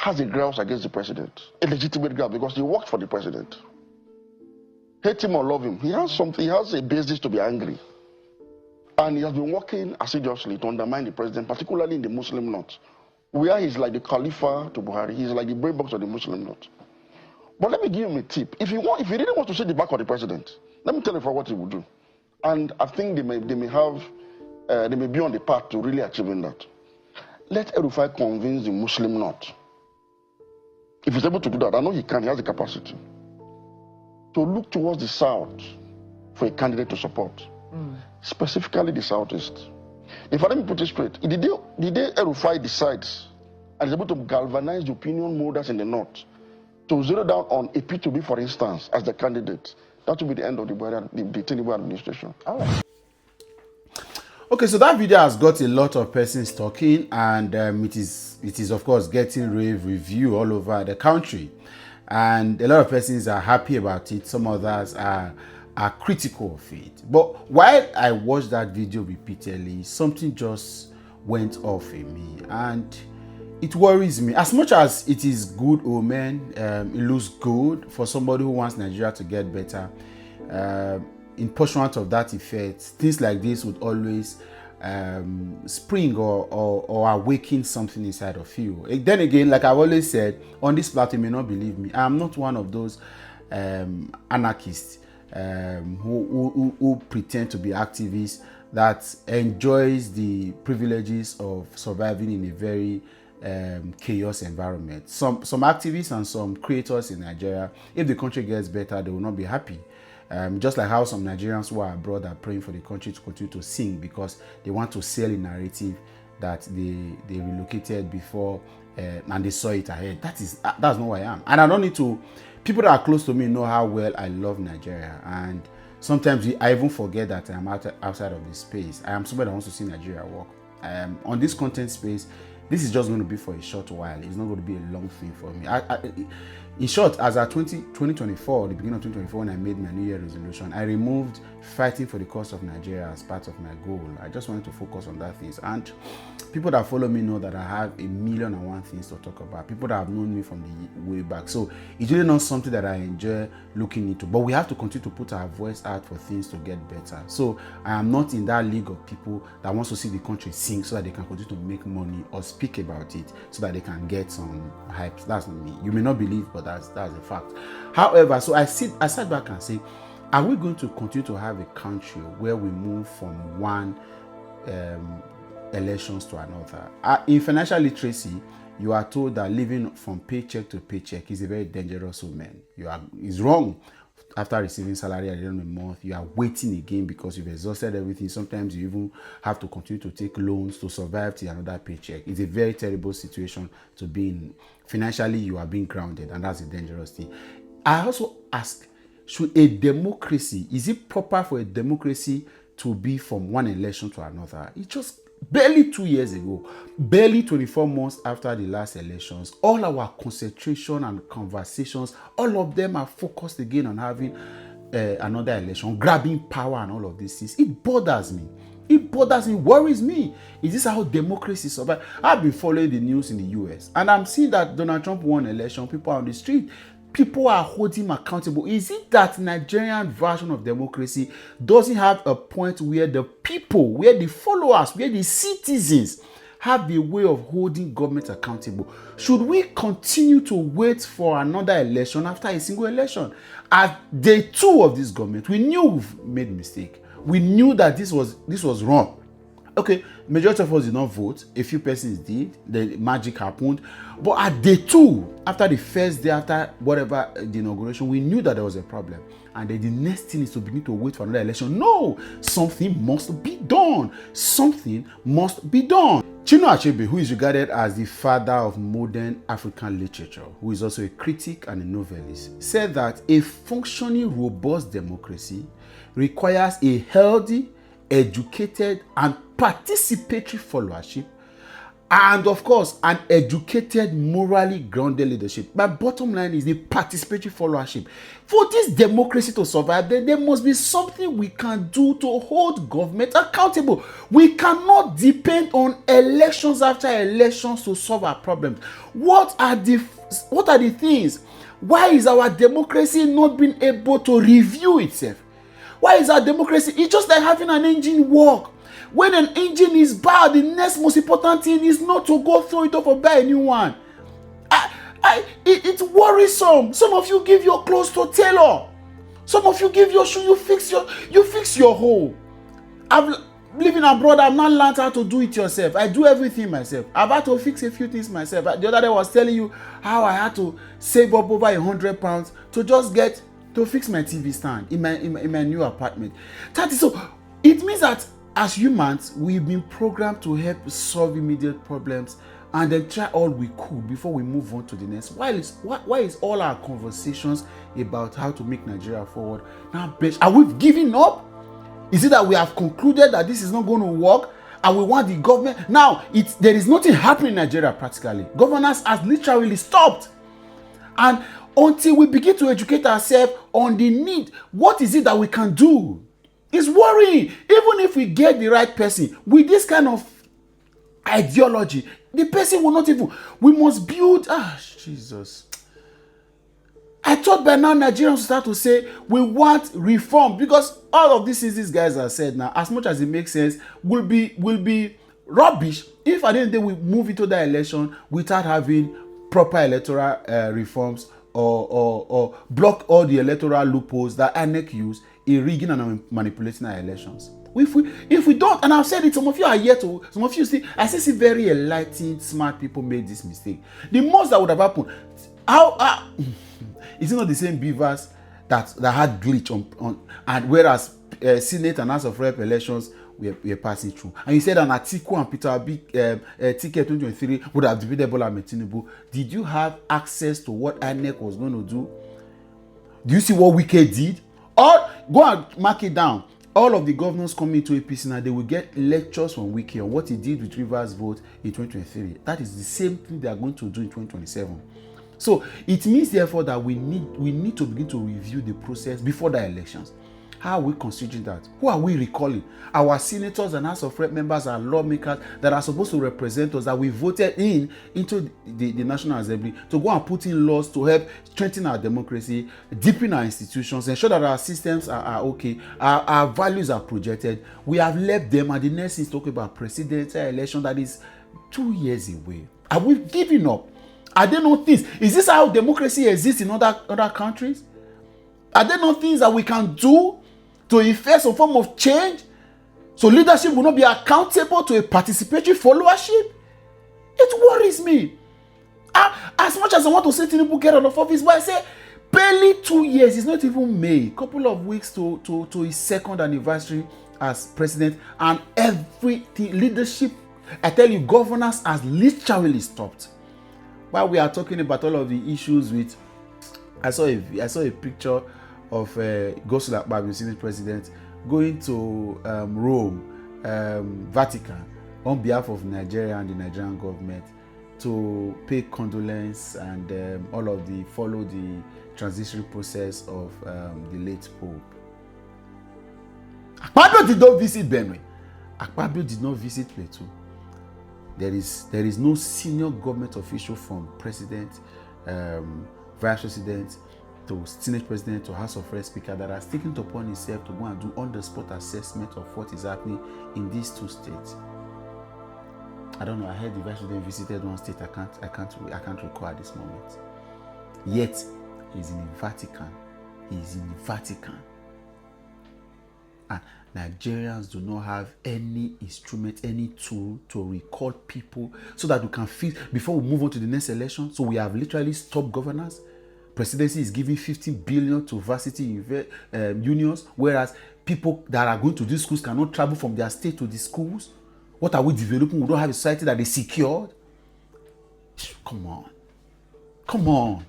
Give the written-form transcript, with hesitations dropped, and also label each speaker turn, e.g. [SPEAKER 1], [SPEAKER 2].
[SPEAKER 1] has a grouse against the president, a legitimate grouse, because he worked for the president. Hate him or love him, he has something, he has a basis to be angry. And he has been working assiduously to undermine the president, particularly in the Muslim North, where he's like the Khalifa to Buhari, he's like the brain box of the Muslim North. But let me give him a tip. If he really wants to see the back of the president, let me tell you for what he will do. And I think they may be on the path to really achieving that. Let Rufai convince the Muslim North. If he's able to do that, I know he can, he has the capacity, to look towards the south for a candidate to support, specifically the southeast. If I let me put it straight, the day Rufai decides and is able to galvanize the opinion molders in the north to zero down on a P2B, for instance, as the candidate, that will be the end of the Tinubu administration.
[SPEAKER 2] All right. Okay, so that video has got a lot of persons talking, and it is of course getting rave review all over the country, and a lot of persons are happy about it. Some others are critical of it. But while I watched that video repeatedly, something just went off in me, and it worries me. As much as it is good omen, it looks good for somebody who wants Nigeria to get better. In pursuant of that effect, things like this would always spring or awaken something inside of you. Then again, like I've always said, on this platform, you may not believe me, I'm not one of those anarchists who pretend to be activists that enjoys the privileges of surviving in a very chaos environment. Some activists and some creators in Nigeria, if the country gets better, they will not be happy. Just like how some Nigerians who are abroad are praying for the country to continue to sing because they want to sell a narrative that they relocated before and they saw it ahead. That's not who I am. And I don't need to, people that are close to me know how well I love Nigeria. And sometimes I even forget that I'm outside of this space. I am somebody that wants to see Nigeria work. On this content space, this is just going to be for a short while. It's not going to be a long thing for me. In short, as at 2024, the beginning of 2024, when I made my New Year resolution, I removed fighting for the cause of Nigeria as part of my goal. I just wanted to focus on that things. And people that follow me know that I have 1,000,001 things to talk about. People that have known me from the way back. So it's really not something that I enjoy looking into. But we have to continue to put our voice out for things to get better. So I am not in that league of people that wants to see the country sink so that they can continue to make money or speak about it so that they can get some hype. That's not me. You may not believe, but that's a fact. However, so I sat back and say, are we going to continue to have a country where we move from one elections to another? In financial literacy, you are told that living from paycheck to paycheck is a very dangerous omen. It's wrong. After receiving salary at the end of the month, you are waiting again because you've exhausted everything. Sometimes you even have to continue to take loans to survive till another paycheck. It's a very terrible situation to be in. Financially, you are being grounded, and that's a dangerous thing. I also ask, should a democracy, is it proper for a democracy to be from one election to another? It's just barely 2 years ago, barely 24 months after the last elections, all our concentration and conversations, all of them are focused again on having another election, grabbing power and all of these things. It bothers me. It bothers me, worries me. Is this how democracy survives? I've been following the news in the US, and I'm seeing that Donald Trump won an election. People are on the street. People are holding him accountable. Is it that Nigerian version of democracy doesn't have a point where the people, where the followers, where the citizens have a way of holding government accountable? Should we continue to wait for another election after a single election? At day 2 of this government, we knew we've made a mistake. We knew that this was wrong. Okay, majority of us did not vote. A few persons did. The magic happened. But at day 2, after the first day, after whatever the inauguration, we knew that there was a problem. And then the next thing is to begin to wait for another election. No, something must be done. Something must be done. Chinua Achebe, who is regarded as the father of modern African literature, who is also a critic and a novelist, said that a functioning, robust democracy requires a healthy, educated, and participatory followership and of course, an educated, morally grounded leadership. My bottom line is the participatory followership. For this democracy to survive, there must be something we can do to hold government accountable. We cannot depend on elections after elections to solve our problems. What are the things? Why is our democracy not being able to review itself? Why is our democracy? It's just like having an engine work. When an engine is bad, the next most important thing is not to go through it off or buy a new one. It's worrisome. Some of you give your clothes to a tailor. Some of you give your shoe, you fix your hole. I've living abroad, I've not learned how to do it yourself. I do everything myself. I've had to fix a few things myself. The other day I was telling you how I had to save up over £100 to just get to fix my TV stand in my new apartment. That is so. It means that as humans, we've been programmed to help solve immediate problems and then try all we could before we move on to the next. Why is all our conversations about how to make Nigeria forward now based? Are we giving up? Is it that we have concluded that this is not going to work and we want the government? Now, there is nothing happening in Nigeria practically. Governance has literally stopped. And until we begin to educate ourselves on the need, what is it that we can do? It's worrying. Even if we get the right person with this kind of ideology, the person will not even. We must build. Jesus. I thought by now Nigerians will start to say we want reform, because all of these things these guys have said now, as much as it makes sense, will be rubbish if at the end of the day we move into that election without having proper electoral reforms or block all the electoral loopholes that INEC use in rigging and manipulating our elections. If we don't, and I've said it, some of you are here to, some of you see, I see very enlightened, smart people made this mistake. The most that would have happened, is it not the same beavers that had glitch on and whereas Senate and House of Rep elections we're passing through. And you said an Atiku and Peter Obi ticket 2023 would have defeated Bola Tinubu. Did you have access to what INEC was going to do? Do you see what Wike did? Or go and mark it down. All of the governors coming to APC now, they will get lectures from Wike on what he did with Rivers vote in 2023. That is the same thing they are going to do in 2027. So it means therefore that we need to begin to review the process before the elections. How are we considering that? Who are we recalling? Our senators and House of Rep members are lawmakers that are supposed to represent us, that we voted into the National Assembly to go and put in laws to help strengthen our democracy, deepen our institutions, ensure that our systems are okay, our values are projected. We have left them, and the next is talking about presidential election that is 2 years away. Are we giving up? Are there no things? Is this how democracy exists in other countries? Are there no things that we can do to effect some form of change so leadership will not be accountable to a participatory followership? It worries me. As much as I want to say Tinubu get out of office, but I say barely 2 years. It's not even May. Couple of weeks to his second anniversary as president, and everything, leadership, I tell you, governance has literally stopped. While we are talking about all of the issues with, I saw a picture of Godswill Akpabio, Senate President, going to Rome, Vatican, on behalf of Nigeria and the Nigerian government to pay condolence and follow the transitional process of the late Pope. Akpabio did not visit Benue. Akpabio did not visit Plateau. There is no senior government official from president, vice president, to Senate President, to House of Rep Speaker that has taken it upon himself to go and do on-the-spot assessment of what is happening in these two states. I don't know. I heard the Vice President visited one state. I can't recall at this moment. Yet he's in the Vatican. He's in the Vatican. And Nigerians do not have any instrument, any tool to recall people so that we can feel before we move on to the next election. So we have literally stopped governance. Presidency is giving 15 billion to varsity unions, whereas people that are going to these schools cannot travel from their state to the schools. What are we developing? We don't have a society that is secured. Come on.